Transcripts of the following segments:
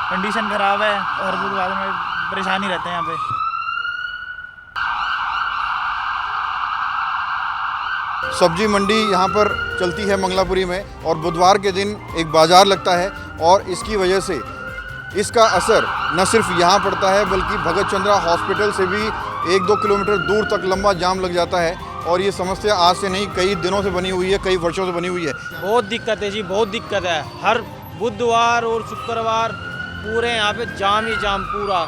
Condition ख़राब है और बुधवार में परेशानी रहते हैं यहाँ पे। सब्जी मंडी यहाँ पर चलती है मंगलापुरी में और बुधवार के दिन एक बाज़ार लगता है और इसकी वजह से इसका असर न सिर्फ यहाँ पड़ता है बल्कि भगत चंद्रा हॉस्पिटल से भी 1-2 किलोमीटर दूर तक लंबा जाम लग जाता है। और ये समस्या आज से नहीं, कई दिनों से बनी हुई है, कई वर्षों से बनी हुई है। बहुत दिक्कत है जी, बहुत दिक्कत है। हर बुधवार और शुक्रवार पूरे यहाँ पे जाम ही जाम पूरा।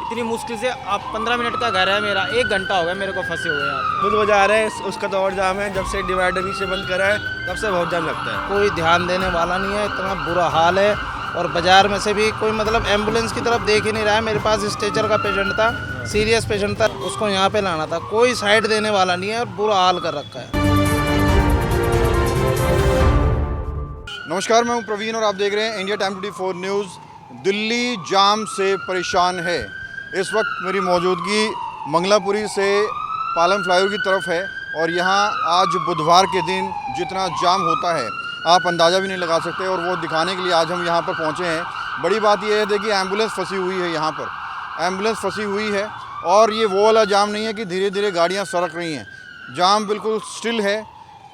इतनी मुश्किल से आप 15 मिनट का घर है मेरा, 1 घंटा हो गया मेरे को फंसे हुए यहाँ पे। बुध बाजार है, उसका तो और जाम है। जब से डिवाइडर बीच से बंद करा है तब से बहुत जाम लगता है। कोई ध्यान देने वाला नहीं है, इतना बुरा हाल है। और बाजार में से भी कोई मतलब एम्बुलेंस की तरफ देख ही नहीं रहा है। मेरे पास स्ट्रेचर का पेशेंट था, सीरियस पेशेंट था, उसको यहाँ पे लाना था, कोई साइड देने वाला नहीं है और बुरा हाल कर रखा है। नमस्कार, मैं हूं प्रवीण और आप देख रहे हैं इंडिया टाइम 24 न्यूज़। दिल्ली जाम से परेशान है। इस वक्त मेरी मौजूदगी मंगलापुरी से पालम फ्लाईओवर की तरफ है और यहाँ आज बुधवार के दिन जितना जाम होता है आप अंदाज़ा भी नहीं लगा सकते और वो दिखाने के लिए आज हम यहाँ पर पहुँचे हैं। बड़ी बात यह है, देखिए एम्बुलेंस फंसी हुई है, यहाँ पर एम्बुलेंस फंसी हुई है और ये वो वाला जाम नहीं है कि धीरे धीरे गाड़ियाँ सरक रही हैं। जाम बिल्कुल स्टिल है,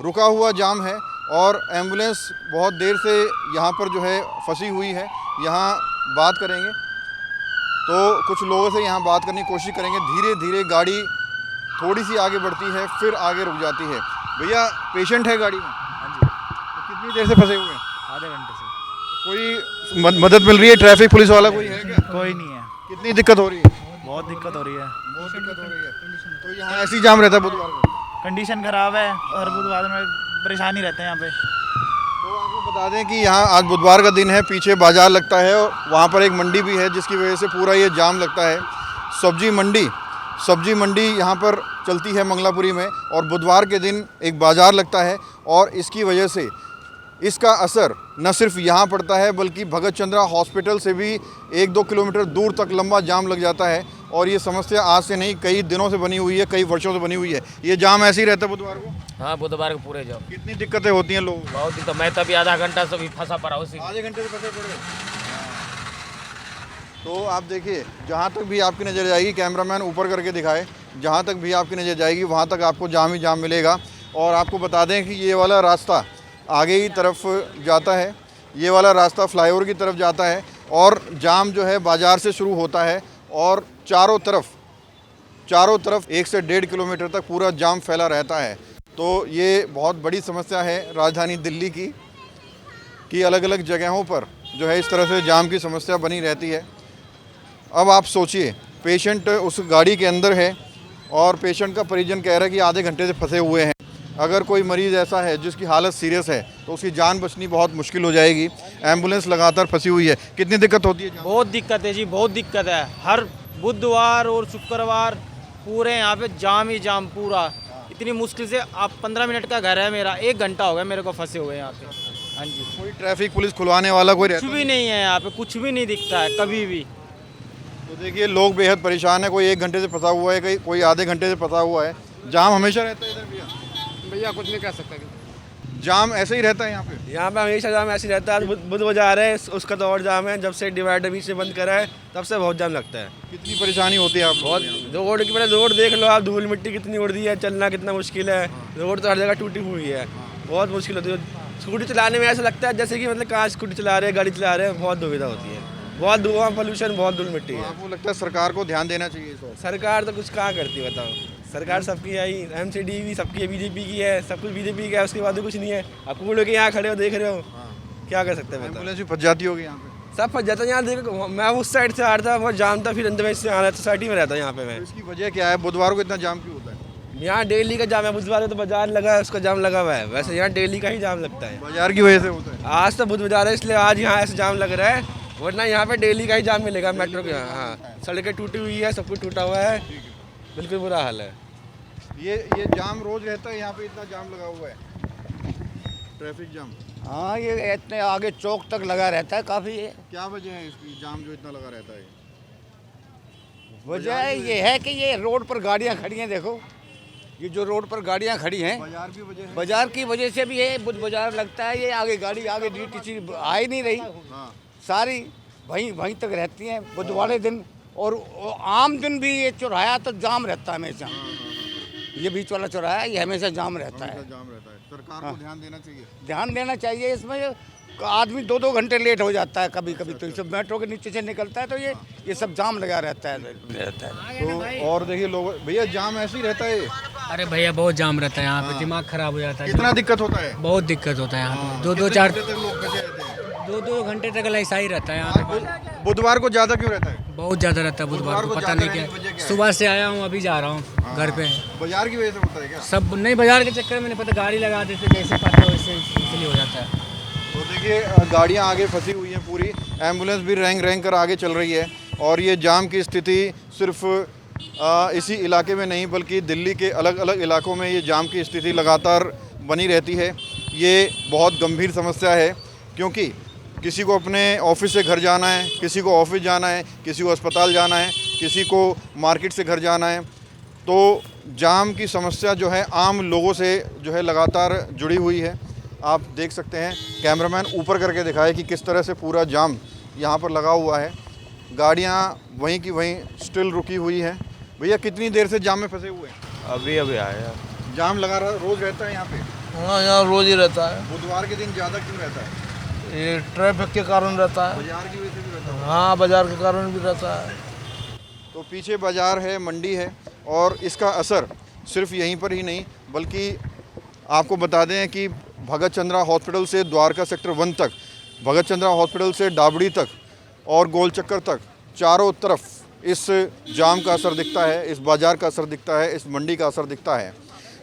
रुका हुआ जाम है और एम्बुलेंस बहुत देर से यहाँ पर जो है फंसी हुई है। यहाँ बात करेंगे तो कुछ लोगों से यहाँ बात करने की कोशिश करेंगे। धीरे धीरे गाड़ी थोड़ी सी आगे बढ़ती है, फिर आगे रुक जाती है। भैया, पेशेंट है गाड़ी में? हाँ जी। तो कितनी देर से फंसे हुए हैं? आधे घंटे से। कोई मदद मिल रही है? ट्रैफिक पुलिस वाला कोई है क्या? कोई नहीं है। कितनी दिक्कत हो रही है? बहुत दिक्कत हो रही है। बहुत दिक्कत हो रही है। तो यहाँ ऐसी जाम रहता है बुधवार को? कंडीशन ख़राब है और बुधवार में परेशानी रहते हैं यहाँ पे। तो आपको बता दें कि यहाँ आज बुधवार का दिन है, पीछे बाज़ार लगता है और वहाँ पर एक मंडी भी है जिसकी वजह से पूरा ये जाम लगता है। सब्जी मंडी यहाँ पर चलती है मंगलापुरी में और बुधवार के दिन एक बाज़ार लगता है और इसकी वजह से इसका असर न सिर्फ यहाँ पड़ता है बल्कि भगत चंद्रा हॉस्पिटल से भी 1-2 किलोमीटर दूर तक लंबा जाम लग जाता है। और ये समस्या आज से नहीं, कई दिनों से बनी हुई है, कई वर्षों से बनी हुई है। ये जाम ऐसे ही रहता है बुधवार को? हाँ, बुधवार को पूरे जाओ। कितनी दिक्कतें होती हैं लोगों को? बहुत दिक्कत। मैं तभी आधा घंटा से भी फंसा पड़ा उसी। आधे घंटे से फंसे पड़े। तो आप देखिए, जहाँ तक भी आपकी नज़र जाएगी, कैमरामैन ऊपर करके दिखाए, जहाँ तक भी आपकी नज़र जाएगी वहाँ तक आपको जाम ही जाम मिलेगा। और आपको बता दें कि ये वाला रास्ता आगे की तरफ जाता है, ये वाला रास्ता फ्लाईओवर की तरफ जाता है और जाम जो है बाज़ार से शुरू होता है और चारों तरफ 1 से 1.5 किलोमीटर तक पूरा जाम फैला रहता है। तो ये बहुत बड़ी समस्या है राजधानी दिल्ली की कि अलग अलग जगहों पर जो है इस तरह से जाम की समस्या बनी रहती है। अब आप सोचिए, पेशेंट उस गाड़ी के अंदर है और पेशेंट का परिजन कह रहा है कि आधे घंटे से फंसे हुए हैं। अगर कोई मरीज़ ऐसा है जिसकी हालत सीरियस है तो उसकी जान बचनी बहुत मुश्किल हो जाएगी। एम्बुलेंस लगातार फंसी हुई है। कितनी दिक्कत होती है? बहुत दिक्कत है जी, बहुत दिक्कत है। हर बुधवार और शुक्रवार पूरे यहाँ पे जाम ही जाम पूरा। इतनी मुश्किल से आप 15 मिनट का घर है मेरा, 1 घंटा हो गया मेरे को फंसे हुए यहाँ पे। हाँ जी। कोई ट्रैफिक पुलिस खुलवाने वाला कोई रहता कुछ भी नहीं है यहाँ पे, कुछ भी नहीं दिखता है कभी भी। तो देखिए, लोग बेहद परेशान है। कोई 1 घंटे से फंसा हुआ है, कोई आधे घंटे से फंसा हुआ है। जाम हमेशा रहता है इधर भैया? भैया कुछ नहीं कह सकता। जाम ऐसे ही रहता है यहाँ पे? यहाँ पे हमेशा जाम ऐसे ही रहता है। बुध बाजार है, उसका तो और जाम है। जब से डिवाइडर बीच से बंद करा है तब से बहुत जाम लगता है। कितनी परेशानी होती है आप? बहुत। रोड की पहले रोड देख लो आप, धूल मिट्टी कितनी उड़ दी है, चलना कितना मुश्किल है। रोड तो हर जगह टूटी हुई है, बहुत मुश्किल होती है। स्कूटी चलाने में ऐसा लगता है जैसे कि मतलब कहाँ स्कूटी चला रहे हैं, गाड़ी चला रहे हैं, बहुत दुविधा होती है। बहुत धुआं, पोल्यूशन, बहुत धूल मिट्टी है। आपको लगता है सरकार को ध्यान देना चाहिए इस वक्त? सरकार तो कुछ कहाँ करती है बताओ। सरकार सबकी है ही, MCD भी सबकी है, बीजेपी की है, सब कुछ बीजेपी का है, उसके बाद भी कुछ नहीं है। आप लोग के यहाँ खड़े हो, देख रहे हो, क्या कर सकते हैं बताओ। एम्बुलेंस भी फंस जाती होगी यहाँ पे? सब फंस जाता है यहाँ। देखो, मैं उस साइड से आ रहा था, बहुत जाम था, फिर अंदर से आ रहा था, सोसाइटी में रहता है यहाँ पे मैं। तो इसकी वजह क्या है? बुधवार को इतना जाम क्यों होता है? यहाँ डेली का जाम है। बुधवार को तो बाजार लगा है, उसका जाम लगा हुआ है। वैसे यहाँ डेली का ही जाम लगता है। बाजार की वजह से होता है? आज तो बुध बाजार है इसलिए आज यहाँ ऐसे जाम लग रहा है, वरना यहाँ पे डेली का ही जाम मिलेगा मेट्रो के। हाँ, सड़कें टूटी हुई है, सब कुछ टूटा हुआ है, बिल्कुल बुरा हाल है। ये जाम रोज रहता है यहाँ पे? इतना जाम लगा हुआ है, ट्रैफिक जाम? हाँ, ये इतने आगे चौक तक लगा रहता है काफ़ी। क्या वजह है इसकी जाम जो इतना लगा रहता है? वजह ये है कि ये रोड पर गाड़ियाँ खड़ी हैं। देखो, ये जो रोड पर गाड़ियाँ खड़ी हैं, बाजार की वजह है? बाजार की वजह से भी है। बुध बाजार लगता है, ये आगे गाड़ी आगे DTC आ ही नहीं रही हाँ। सारी। वहीं वहीं तक रहती हैं बुधवार दिन, और आम दिन भी ये चौराहा तो जाम रहता है हमेशा। ये बीच वाला चौराहा ये हमेशा जाम रहता है। जाम रहता है। सरकार को ध्यान देना चाहिए। ध्यान देना चाहिए इसमें। आदमी 2-2 घंटे लेट हो जाता है कभी कभी, तो सब मेट्रो के नीचे से निकलता है तो ये सब जाम लगा रहता है। तो और देखिए लोग, भैया जाम ऐसे ही रहता है। अरे भैया बहुत जाम रहता है यहाँ पे, दिमाग खराब हो जाता है। कितना दिक्कत होता है? बहुत दिक्कत होता है यहाँ पे। कितने घंटे तक लोग फंसे रहते हैं? 2-2 घंटे तक ऐसा ही रहता है यहाँ पे। बुधवार को ज्यादा क्यों रहता है? बहुत ज़्यादा रहता है बुधवार को, पता नहीं क्या। सुबह से आया हूँ, अभी जा रहा हूँ घर पे। बाजार की वजह से होता है क्या? सब नहीं, बाजार के चक्कर में नहीं पता, गाड़ी लगा देते जैसे पाते वैसे, इसलिए हो जाता है। तो देखिए गाड़ियाँ आगे फंसी हुई हैं पूरी, एम्बुलेंस भी रेंग रेंग कर आगे चल रही है। और ये जाम की स्थिति सिर्फ इसी इलाके में नहीं बल्कि दिल्ली के अलग अलग इलाकों में ये जाम की स्थिति लगातार बनी रहती है। ये बहुत गंभीर समस्या है, क्योंकि किसी को अपने ऑफिस से घर जाना है, किसी को ऑफिस जाना है, किसी को अस्पताल जाना है, किसी को मार्केट से घर जाना है। तो जाम की समस्या जो है आम लोगों से जो है लगातार जुड़ी हुई है। आप देख सकते हैं, कैमरामैन ऊपर करके दिखाए कि किस तरह से पूरा जाम यहाँ पर लगा हुआ है। गाड़ियाँ वहीं की वहीं स्टिल रुकी हुई हैं। भैया कितनी देर से जाम में फंसे हुए हैं? अभी अभी आया। जाम लगा रहा रोज़ रहता है यहाँ पे? हाँ, यहाँ रोज ही रहता है। बुधवार के दिन ज़्यादा क्यों रहता है? ये ट्रैफिक के कारण रहता है। बाजार की वजह से भी रहता है? हाँ, बाजार के कारण भी रहता है। तो पीछे बाजार है, मंडी है, और इसका असर सिर्फ यहीं पर ही नहीं बल्कि आपको बता दें कि भगत चंद्रा हॉस्पिटल से द्वारका सेक्टर 1 तक, भगत चंद्रा हॉस्पिटल से डाबड़ी तक और गोल चक्कर तक, चारों तरफ इस जाम का असर दिखता है, इस बाज़ार का असर दिखता है, इस मंडी का असर दिखता है।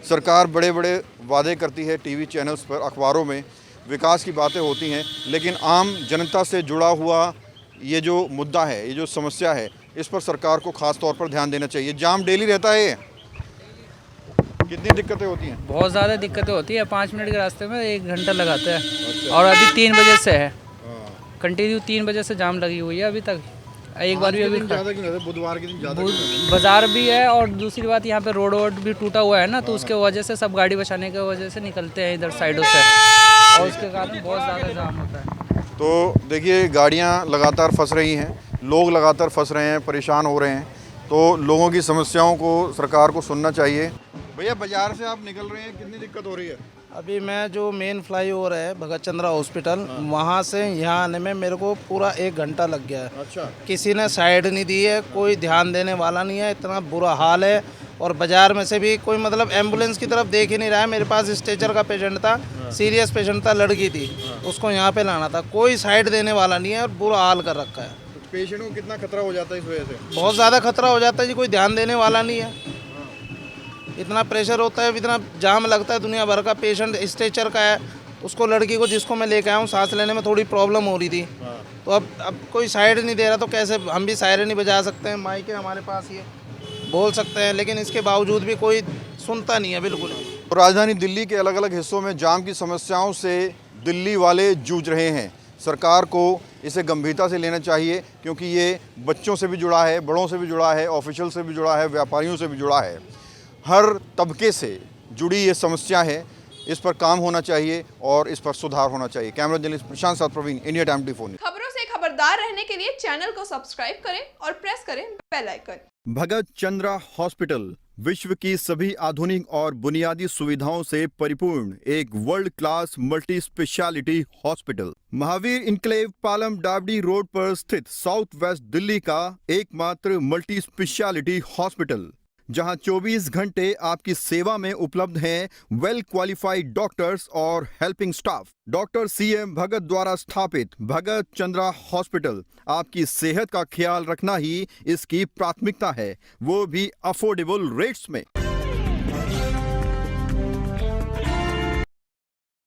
सरकार बड़े बड़े वादे करती है टीवी चैनल्स पर, अखबारों में विकास की बातें होती हैं, लेकिन आम जनता से जुड़ा हुआ ये जो मुद्दा है, ये जो समस्या है, इस पर सरकार को ख़ास तौर पर ध्यान देना चाहिए। जाम डेली रहता है ये? कितनी दिक्कतें होती हैं? बहुत ज़्यादा दिक्कतें होती है। 5 मिनट के रास्ते में 1 घंटा लगाते हैं। और अभी 3 बजे से है, कंटिन्यू 3 बजे से जाम लगी हुई है अभी तक। एक बार भी अभी ज़्यादा क्यों रहता है? बुधवार के दिन ज़्यादा क्यों रहता है? बाजार भी है, और दूसरी बात यहाँ पे रोड भी टूटा हुआ है ना, तो उसके वजह से सब गाड़ी बचाने की वजह से निकलते हैं इधर साइडों से, और उसके कारण बहुत ज़्यादा जाम होता है। तो देखिए गाड़ियाँ लगातार फंस रही हैं, लोग लगातार फंस रहे हैं, परेशान हो रहे हैं। तो लोगों की समस्याओं को सरकार को सुनना चाहिए। भैया बाजार से आप निकल रहे हैं, कितनी दिक्कत हो रही है? अभी मैं जो मेन फ्लाईओवर है भगत चंद्रा हॉस्पिटल, वहाँ से यहाँ आने में मेरे को पूरा 1 घंटा लग गया है। अच्छा। किसी ने साइड नहीं दी है, कोई ध्यान देने वाला नहीं है, इतना बुरा हाल है। और बाज़ार में से भी कोई मतलब एम्बुलेंस की तरफ देख ही नहीं रहा है। मेरे पास स्ट्रेचर का पेशेंट था, सीरियस पेशेंट था, लड़की थी, उसको यहाँ पे लाना था, कोई साइड देने वाला नहीं है और बुरा हाल कर रखा है। तो पेशेंट को कितना खतरा हो जाता है इस वजह से? बहुत ज़्यादा खतरा हो जाता है जी, कोई ध्यान देने वाला नहीं है। इतना प्रेशर होता है, इतना जाम लगता है, दुनिया भर का पेशेंट स्ट्रेचर का है। उसको, लड़की को जिसको मैं लेके आया हूँ, सांस लेने में थोड़ी प्रॉब्लम हो रही थी, तो अब कोई साइड नहीं दे रहा, तो कैसे हम भी सायरन नहीं बजा सकते हैं? माइक है हमारे पास, ये बोल सकते हैं, लेकिन इसके बावजूद भी कोई सुनता नहीं है बिल्कुल भी। तो राजधानी दिल्ली के अलग अलग हिस्सों में जाम की समस्याओं से दिल्ली वाले जूझ रहे हैं। सरकार को इसे गंभीरता से लेना चाहिए, क्योंकि ये बच्चों से भी जुड़ा है, बड़ों से भी जुड़ा है, ऑफिशियल से भी जुड़ा है, व्यापारियों से भी जुड़ा है। हर तबके से जुड़ी ये समस्या है। इस पर काम होना चाहिए और इस पर सुधार होना चाहिए। कैमरा जर्नलिस्ट प्रशांत साथ प्रवीण, इंडिया टाइम 24 खबरों से खबरदार रहने के लिए चैनल को सब्सक्राइब करें और प्रेस करें बेल आइकन। भगत चंद्रा हॉस्पिटल विश्व की सभी आधुनिक और बुनियादी सुविधाओं से परिपूर्ण एक world class multi speciality hospital, Mahavir enclave, Palam Dabri road पर स्थित साउथ वेस्ट दिल्ली का एकमात्र मल्टी स्पेशलिटी हॉस्पिटल, जहां 24 घंटे आपकी सेवा में उपलब्ध हैं वेल क्वालिफाइड डॉक्टर्स और हेल्पिंग स्टाफ। डॉक्टर CM भगत द्वारा स्थापित भगत चंद्रा हॉस्पिटल आपकी सेहत का ख्याल रखना ही इसकी प्राथमिकता है, वो भी अफोर्डेबल रेट्स में।